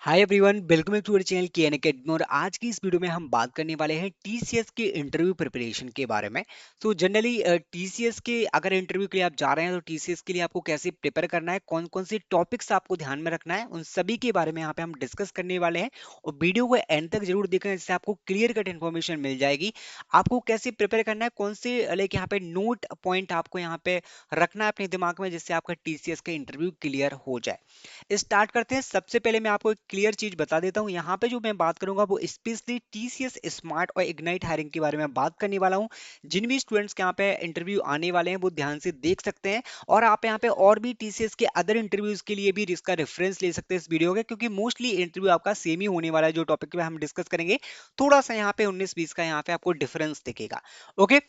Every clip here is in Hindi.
Hi everyone, welcome to our channel K N academy. और आज की इस वीडियो में हम बात करने वाले हैं टीसीएस के इंटरव्यू प्रिपरेशन के बारे में। तो जनरली टीसीएस के अगर इंटरव्यू के लिए आप जा रहे हैं तो टीसीएस के लिए आपको कैसे प्रिपेयर करना है, कौन कौन से टॉपिक्स आपको ध्यान में रखना है, उन सभी के बारे में यहाँ पे हम डिस्कस करने वाले हैं। और वीडियो को एंड तक जरूर देखना, जिससे आपको क्लियर कट इन्फॉर्मेशन मिल जाएगी। आपको कैसे प्रिपेयर करना है, कौन से लाइक यहाँ पे नोट पॉइंट आपको यहाँ पे रखना है अपने दिमाग में, जिससे आपका टीसीएस का इंटरव्यू क्लियर हो जाए। स्टार्ट करते हैं। सबसे पहले मैं आपको एक क्लियर चीज बता देता हूं। यहाँ पे जो मैं बात करूंगा वो स्पेशली टीसीएस स्मार्ट और इग्नाइट हायरिंग के बारे में बात करने वाला हूं। जिन भी स्टूडेंट्स के यहाँ पे इंटरव्यू आने वाले हैं वो ध्यान से देख सकते हैं। और आप यहाँ पे और भी टीसीएस के अदर इंटरव्यूज के लिए भी इसका रेफरेंस ले सकते हैं इस वीडियो का, क्योंकि मोस्टली इंटरव्यू आपका सेम ही होने वाला है। जो टॉपिक पे हम डिस्कस करेंगे, थोड़ा सा यहाँ पे 19-20 का यहाँ पे आपको डिफरेंस दिखेगा। ओके,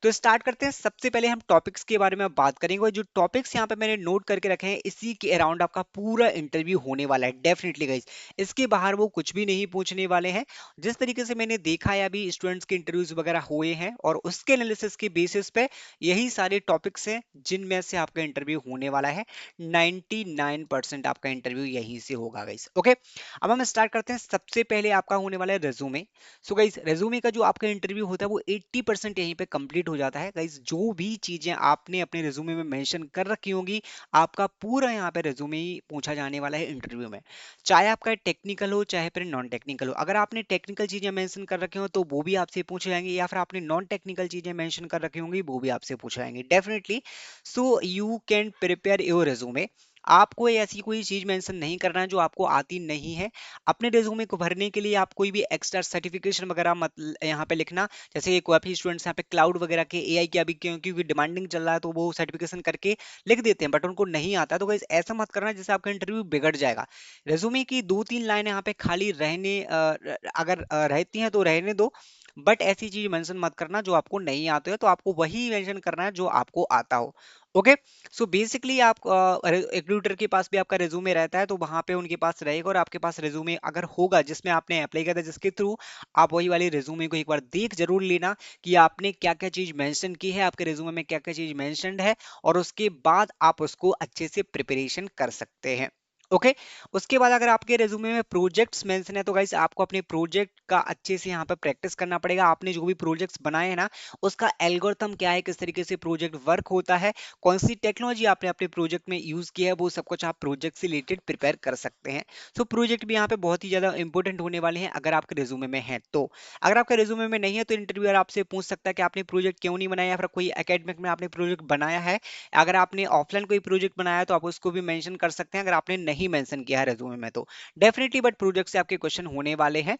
तो स्टार्ट करते हैं। सबसे पहले हम टॉपिक्स के बारे में बात करेंगे, और जो टॉपिक्स यहाँ पे मैंने नोट करके रखे हैं, इसी के अराउंड आपका पूरा इंटरव्यू होने वाला है डेफिनेटली गाइस। इसके बाहर वो कुछ भी नहीं पूछने वाले हैं। जिस तरीके से मैंने देखा है अभी स्टूडेंट्स के इंटरव्यूज वगैरह हुए हैं, और उसके एनालिसिस के बेसिस पे यही सारे टॉपिक्स हैं जिनमें से आपका इंटरव्यू होने वाला है। 99% आपका इंटरव्यू यहीं से होगा गाइस। ओके, अब हम स्टार्ट करते हैं। सबसे पहले आपका होने वाला है रेज्यूमे। सो गाइस, रेज्यूमे का जो आपका इंटरव्यू होता है वो 80% यहीं पे कंप्लीट हो जाता है गाइस। जो भी चीजें आपने अपने रेज्यूमे में मेंशन कर रखी होंगी, आपका पूरा यहाँ पे रेज्यूमे ही पूछा जाने वाला है इंटरव्यू में। चाहे आपका टेक्निकल हो चाहे फिर नॉन टेक्निकल हो। अगर आपने टेक्निकल चीजें मेंशन कर रखी हो तो वो भी आपसे पूछे जाएंगे, या फिर आपने नॉन टेक्निकल चीजें मेंशन कर रखी होंगी वो भी आपसे पूछे जाएंगे definitely. So you can prepare your resume. आपको ऐसी कोई चीज मेंशन नहीं करना है जो आपको आती नहीं है। अपने रेज्यूमे को भरने के लिए आप कोई भी एक्स्ट्रा सर्टिफिकेशन वगैरह मत यहाँ पे लिखना। जैसे काफी स्टूडेंट्स यहाँ पे क्लाउड वगैरह के एआई के अभी क्योंकि डिमांडिंग चल रहा है, तो वो सर्टिफिकेशन करके लिख देते हैं, बट उनको नहीं आता। तो गाइस ऐसा मत करना जिससे आपका इंटरव्यू बिगड़ जाएगा। रेज्यूमे की 2-3 लाइन यहाँ पे खाली रहने अगर रहती हैं तो रहने दो। बट ऐसी चीज मेंशन मत करना जो आपको नहीं आते हो, तो आपको वही मेंशन करना है जो आपको आता हो। ओके, सो बेसिकली आप रिक्रूटर के पास भी आपका रिज्यूमे रहता है, तो वहां पे उनके पास रहेगा, और आपके पास रिज्यूमे अगर होगा जिसमें आपने अप्लाई किया था, जिसके थ्रू आप वही वाले रिज्यूमे को एक बार देख जरूर लेना कि आपने क्या क्या चीज मेंशन की है, आपके रिज्यूमे में क्या क्या चीज मेंशनड है, और उसके बाद आप उसको अच्छे से प्रिपरेशन कर सकते हैं। ओके, उसके बाद अगर आपके रिज्यूमे में प्रोजेक्ट्स मेंशन है तो गाइस आपको अपने प्रोजेक्ट का अच्छे से यहाँ पर प्रैक्टिस करना पड़ेगा। आपने जो भी प्रोजेक्ट्स बनाए हैं ना, उसका एल्गोरिथम क्या है, किस तरीके से प्रोजेक्ट वर्क होता है, कौन सी टेक्नोलॉजी आपने अपने प्रोजेक्ट में यूज किया है, वो सब कुछ आप प्रोजेक्ट से रिलेटेड प्रिपेयर कर सकते हैं। सो प्रोजेक्ट भी यहाँ पे बहुत ही ज्यादा इंपॉर्टेंट होने वाले हैं अगर आपके रिज्यूमे में है तो। अगर आपके रिज्यूमे में नहीं है तो इंटरव्यूअर आपसे पूछ सकता है कि आपने प्रोजेक्ट क्यों नहीं बनाया, या फिर कोई एकेडमिक में आपने प्रोजेक्ट बनाया है। अगर आपने ऑफलाइन कोई प्रोजेक्ट बनाया है तो आप उसको भी मेंशन कर सकते हैं, अगर आपने नहीं मेंशन किया है रिज्यूमे में तो डेफिनेटली। बट प्रोजेक्ट से आपके क्वेश्चन होने वाले हैं।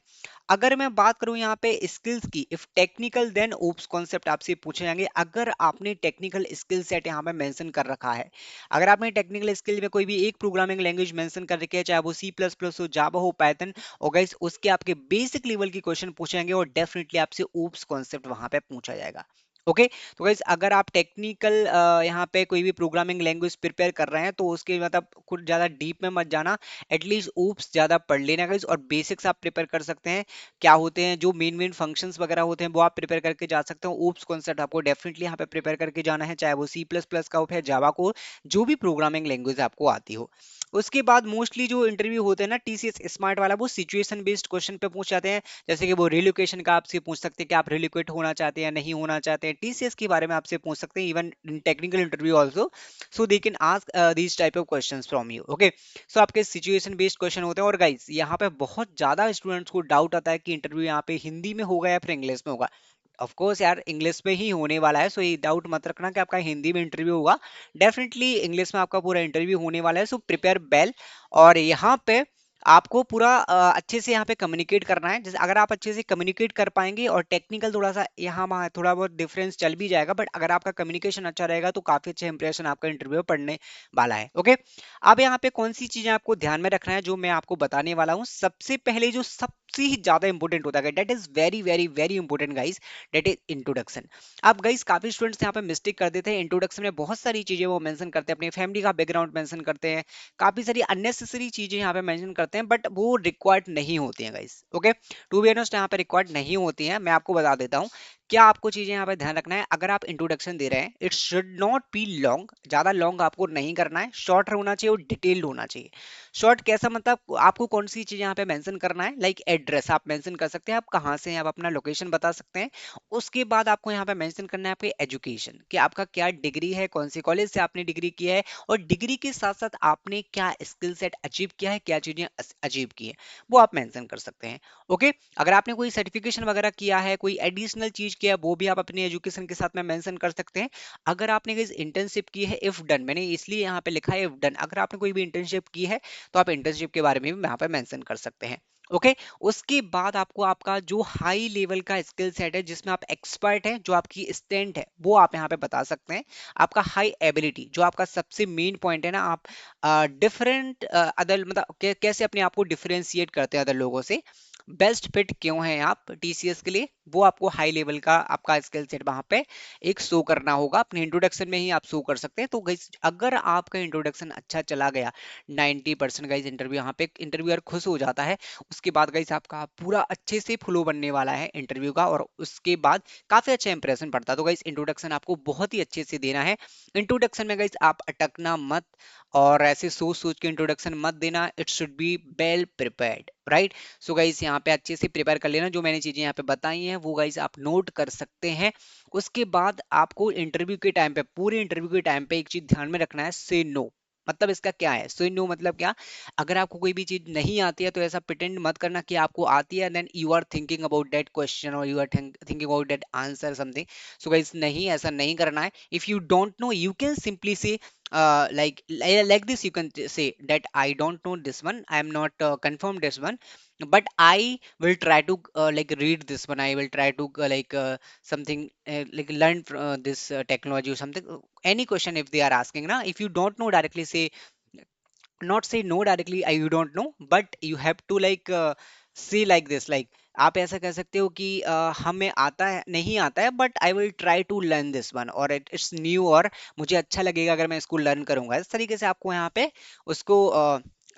अगर मैं बात करूं यहाँ पे स्किल्स की, if technical then OOPs concept आपसे पूछे जाएंगे। अगर आपने टेक्निकल स्किल सेट यहाँ पे मेंशन कर रखा है, अगर आपने टेक्निकल स्किल में कोई भी एक प्रोग्रामिंग लैंग्वेज मेंशन कर रखी है, चाहे वो सी प्लस प्लस हो, जावा हो, पाइथन, और गाइस उसके आपके बेसिक लेवल की क्वेश्चन पूछे जाएंगे, और डेफिनेटली आपसे ओप्स कॉन्सेप्ट वहां पे पूछा जाएगा। ओके, तो गाइस अगर आप टेक्निकल यहाँ पे कोई भी प्रोग्रामिंग लैंग्वेज प्रिपेयर कर रहे हैं तो उसके मतलब कुछ ज्यादा डीप में मत जाना। एटलीस्ट ओप्स ज्यादा पढ़ लेना गाइस, और बेसिक्स आप प्रिपेयर कर सकते हैं। क्या होते हैं जो मेन मेन फंक्शंस वगैरह होते हैं वो आप प्रिपेयर करके जा सकते हो। ओप्स कॉन्सेप्ट आपको डेफिनेटली यहाँ पे प्रिपेयर करके जाना है, चाहे वो सी प्लस प्लस का हो या जावा को, जो भी प्रोग्रामिंग लैंग्वेज आपको आती हो। उसके बाद मोस्टली जो इंटरव्यू होते हैं ना टीसीएस स्मार्ट वाला, वो सिचुएशन बेस्ड क्वेश्चन पे पूछ जाते हैं। जैसे कि वो रिलोकेशन का आपसे पूछ सकते हैं कि आप रिलोकेट होना चाहते हैं या नहीं होना चाहते हैं, टीसीएस के बारे में आपसे पूछ सकते हैं, even in technical interview also. So they can ask these type of questions from you. Okay, so आपके सिचुएशन बेस्ड क्वेश्चन होते हैं। और गाइस यहाँ पे बहुत ज्यादा स्टूडेंट्स को डाउट आता है कि इंटरव्यू यहाँ पे हिंदी में होगा या फिर इंग्लिश में होगा। ऑफ कोर्स यार, इंग्लिश में ही होने वाला है, सो ये डाउट मत रखना कि आपका हिंदी में इंटरव्यू होगा। डेफिनेटली इंग्लिश में आपका पूरा इंटरव्यू होने वाला है। So prepare well. और यहाँ पे आपको पूरा अच्छे से यहाँ पे कम्युनिकेट करना है। जैसे अगर आप अच्छे से कम्युनिकेट कर पाएंगे, और टेक्निकल थोड़ा सा यहाँ वहाँ थोड़ा बहुत डिफरेंस चल भी जाएगा, बट अगर आपका कम्युनिकेशन अच्छा रहेगा तो काफी अच्छा इंप्रेशन आपका इंटरव्यू पढ़ने वाला है। ओके, अब यहाँ पे कौन सी चीजें आपको ध्यान में रखना है जो मैं आपको बताने वाला हूँ। सबसे पहले जो सबसे ही ज्यादा इंपॉर्टेंट होता है, that is very very very important guys, that is introduction. अब गाइस काफी स्टूडेंट्स यहाँ पे मिस्टेक कर देते हैं। इंट्रोडक्शन में बहुत सारी चीजें वो मेंशन करते हैं, अपनी फैमिली का बैकग्राउंड मेंशन करते हैं, काफी सारी अननेसेसरी चीजें यहाँ पे मेंशन करते हैं, बट वो रिक्वायर्ड नहीं होती हैं guys. Okay, to be honest यहाँ पे रिक्वायर्ड नहीं होती हैं। मैं आपको बता देता हूँ क्या आपको चीजें यहाँ पे ध्यान रखना है, अगर आप इंट्रोडक्शन दे रहे हैं it should not be long, ज्यादा लॉन्ग आपको नहीं करना है, शॉर्ट होना चाहिए और डिटेल्ड होना चाहिए। शॉर्ट कैसा मतलब आपको कौन सी चीज यहाँ पे मेंशन करना है, लाइक एड्रेस आप मेंशन कर सकते हैं, आप कहाँ से हैं, आप अपना लोकेशन बता सकते हैं। उसके बाद आपको यहाँ पे मेंशन करना है आपकी एजुकेशन, कि आपका क्या डिग्री है, कौन से कॉलेज से आपने डिग्री किया है, और डिग्री के साथ साथ आपने क्या स्किल सेट अचीव किया है, क्या चीजें अचीव की है, वो आप मेंशन कर सकते हैं। ओके, अगर आपने कोई सर्टिफिकेशन वगैरह किया है, कोई एडिशनल चीज किया है, वो भी आप अपनी एजुकेशन के साथ में मेंशन कर सकते हैं। अगर आपने कोई इंटर्नशिप की है, इफ डन, मैंने इसलिए यहाँ पे लिखा है इफ डन, अगर आपने कोई भी इंटर्नशिप की है तो आप इंटर्नशिप के बारे में भी यहाँ पे मेंशन कर सकते हैं। ओके, उसके बाद आपको आपका जो हाई लेवल का स्किल सेट है जिसमें आप एक्सपर्ट हैं, जो आपकी स्ट्रेंथ है, वो आप यहाँ पे बता सकते हैं। आपका हाई एबिलिटी, जो आपका सबसे मेन पॉइंट है ना, आप डिफरेंट अदर मतलब कैसे अपने आप को डिफरेंशिएट करते हैं अदर लोगों से, बेस्ट फिट क्यों हैं आप टीसीएस के लिए, वो आपको हाई लेवल का आपका स्किल सेट वहां पे एक शो करना होगा, अपने इंट्रोडक्शन में ही आप शो कर सकते हैं। तो गाइस अगर आपका इंट्रोडक्शन अच्छा चला गया, 90% गाइस इंटरव्यू, यहाँ पे इंटरव्यूअर खुश हो जाता है, उसके बाद गाइस आपका पूरा अच्छे से फ्लो बनने वाला है इंटरव्यू का, और उसके बाद काफी अच्छा इंप्रेशन पड़ता है। तो गाइस इंट्रोडक्शन आपको बहुत ही अच्छे से देना है। इंट्रोडक्शन में गाइस आप अटकना मत, और ऐसे सोच सोच के इंट्रोडक्शन मत देना, it should be well prepared, right. So guys यहाँ पे अच्छे से प्रिपेयर कर लेना, जो मैंने चीजें यहाँ पे बताई हैं वो गाइस आप नोट कर सकते हैं। उसके बाद आपको इंटरव्यू के टाइम पे, पूरे इंटरव्यू के टाइम पे एक चीज ध्यान में रखना है, से नो। मतलब इसका क्या है, सो नो मतलब क्या, अगर आपको कोई भी चीज नहीं आती है तो ऐसा प्रिटेंड मत करना कि आपको आती है, then you are thinking about that question और you are thinking about that answer something. So guys नहीं, ऐसा नहीं करना है। If you don't know you can simply say like this, you can say that I don't know this one, I am not confirmed this one, but I will try to like read this one, I will try to something like learn this technology or something. Any question if they are asking na, if you don't know, directly say, not say no directly, I you don't know, but you have to say like this, like आप ऐसा कह सकते हो कि हमें आता है, नहीं आता है, but I will try to learn this one, और इट्स न्यू, और मुझे अच्छा लगेगा अगर मैं इसको लर्न करूंगा। इस तरीके से आपको यहाँ पे उसको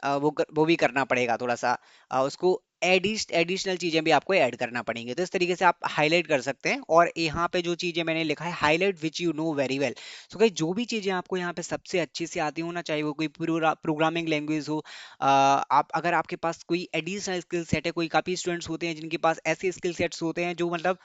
वो भी करना पड़ेगा थोड़ा सा, उसको एडिशनल चीजें भी आपको ऐड करना पड़ेंगे। तो इस तरीके से आप हाईलाइट कर सकते हैं। और यहाँ पे जो चीजें मैंने लिखा है, highlight which you know very well. So guys जो भी चीजें आपको यहाँ पे सबसे अच्छे से आती हो ना, चाहे वो कोई प्रोग्रामिंग लैंग्वेज हो, आप अगर आपके पास कोई एडिशनल स्किल सेट है, कोई काफी स्टूडेंट्स होते हैं जिनके पास ऐसे स्किल सेट्स होते हैं जो मतलब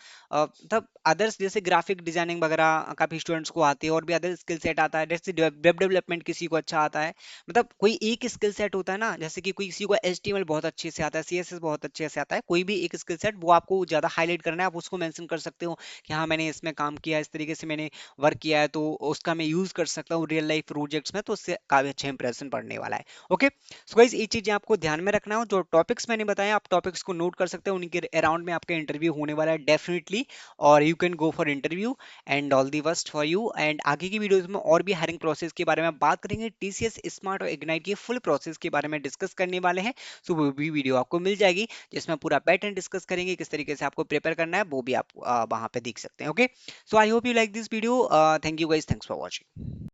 अदर्स, जैसे ग्राफिक डिजाइनिंग वगैरह काफी स्टूडेंट्स को आती है, और भी अदर स्किल सेट आता है, जैसे वेब डेवलपमेंट किसी को अच्छा आता है, मतलब कोई एक स्किल सेट होता है ना, जैसे कि कोई किसी को एचटीएमएल बहुत अच्छे से आता है, सीएसएस बहुत अच्छे से आता है, कोई भी एक स्किल सेट वो आपको ज्यादा हाईलाइट करना है, आप उसको मेंशन कर सकते हो कि हाँ मैंने इसमें काम किया, इस तरीके से मैंने वर्क किया है, तो उसका मैं यूज कर सकता हूँ रियल लाइफ प्रोजेक्ट्स में, तो उससे काफी अच्छा इंप्रेशन पड़ने वाला है। ओके, सो गाइस ये चीजें आपको ध्यान में रखना हो, जो टॉपिक्स मैंने बताए आप टॉपिक्स को नोट कर सकते हैं, उनके अराउंड में आपका इंटरव्यू होने वाला है डेफिनेटली, और you can go for interview, and all the best for you. And आगे की वीडियोस में और भी हायरिंग प्रोसेस के बारे में बात करेंगे, टीसीएस स्मार्ट और इग्नाइट की फुल प्रोसेस के बारे में डिस्कस करने वाले हैं। सो वो भी वीडियो आपको मिल जाएगी जिसमें पूरा पैटर्न डिस्कस करेंगे, किस तरीके से आपको प्रिपेयर करना है, वो भी आप वहां पे देख सकते हैं। Okay, so I hope you like this video, thank you guys, thanks for watching.